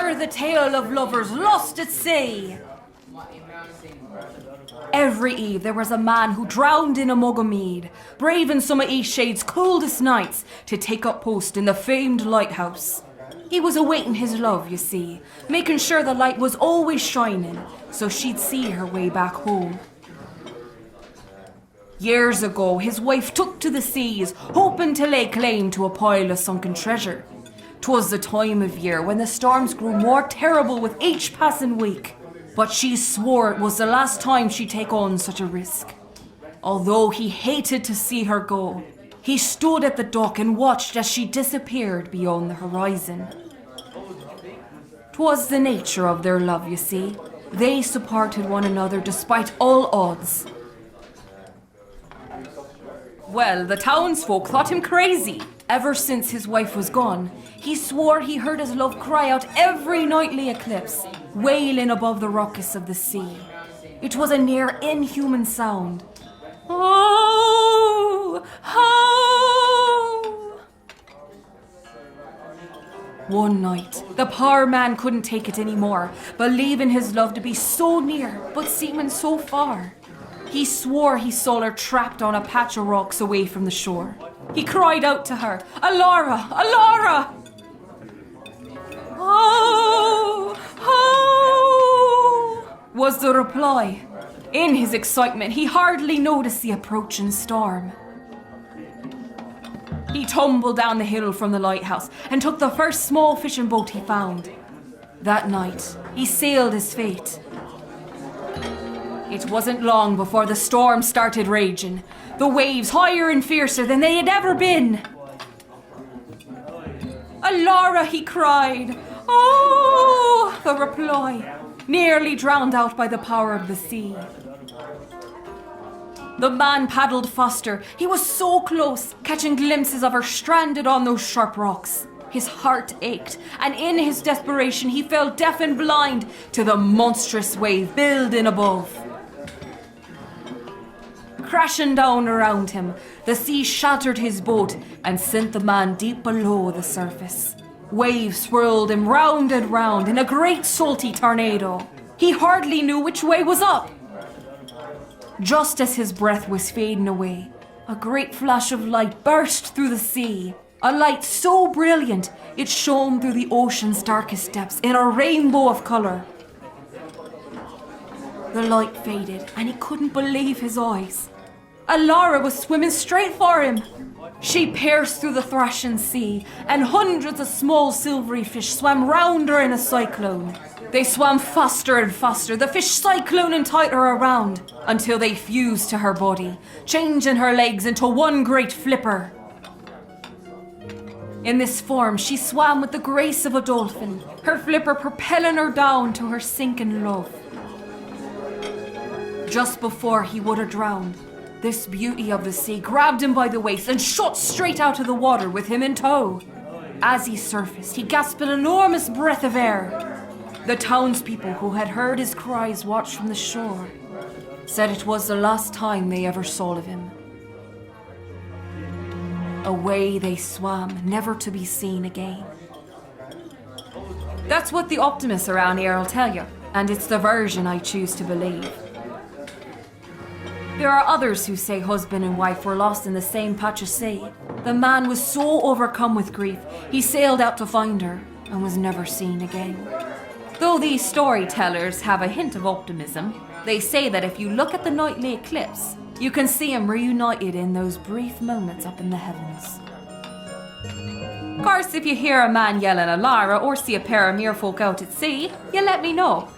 heard the tale of lovers lost at sea. Every eve there was a man who drowned in a mug of mead, braving some of Eastshade's coldest nights to take up post in the famed lighthouse. He was awaiting his love, you see, making sure the light was always shining, so she'd see her way back home. Years ago, his wife took to the seas, hoping to lay claim to a pile of sunken treasure. 'Twas the time of year when the storms grew more terrible with each passing week, but she swore it was the last time she'd take on such a risk. Although he hated to see her go, he stood at the dock and watched as she disappeared beyond the horizon. 'Twas the nature of their love, you see. They supported one another despite all odds. Well, the townsfolk thought him crazy. Ever since his wife was gone, he swore he heard his love cry out every nightly eclipse, wailing above the ruckus of the sea. It was a near inhuman sound. Oh, oh. One night, the poor man couldn't take it anymore, believing his love to be so near, but seeming so far. He swore he saw her trapped on a patch of rocks away from the shore. He cried out to her, "Alara! Alara!" "Oh! Oh!" was the reply. In his excitement, he hardly noticed the approaching storm. He tumbled down the hill from the lighthouse and took the first small fishing boat he found. That night, he sailed his fate. It wasn't long before the storm started raging, the waves higher and fiercer than they had ever been. "Alara!" he cried. "Oh!" the reply, nearly drowned out by the power of the sea. The man paddled faster. He was so close, catching glimpses of her stranded on those sharp rocks. His heart ached, and in his desperation he fell deaf and blind to the monstrous wave building above. Crashing down around him, the sea shattered his boat and sent the man deep below the surface. Waves swirled him round and round in a great salty tornado. He hardly knew which way was up. Just as his breath was fading away, a great flash of light burst through the sea. A light so brilliant it shone through the ocean's darkest depths in a rainbow of colour. The light faded and he couldn't believe his eyes. Alara was swimming straight for him. She pierced through the thrashing sea, and hundreds of small silvery fish swam round her in a cyclone. They swam faster and faster, the fish cycloning tighter around, until they fused to her body, changing her legs into one great flipper. In this form, she swam with the grace of a dolphin, her flipper propelling her down to her sinking love. Just before he would have drowned, this beauty of the sea grabbed him by the waist and shot straight out of the water with him in tow. As he surfaced, he gasped an enormous breath of air. The townspeople who had heard his cries watched from the shore said it was the last time they ever saw of him. Away they swam, never to be seen again. That's what the optimists around here will tell you, and it's the version I choose to believe. There are others who say husband and wife were lost in the same patch of sea. The man was so overcome with grief, he sailed out to find her and was never seen again. Though these storytellers have a hint of optimism, they say that if you look at the nightly eclipse, you can see them reunited in those brief moments up in the heavens. Of course, if you hear a man yelling Alara or see a pair of merfolk out at sea, you let me know.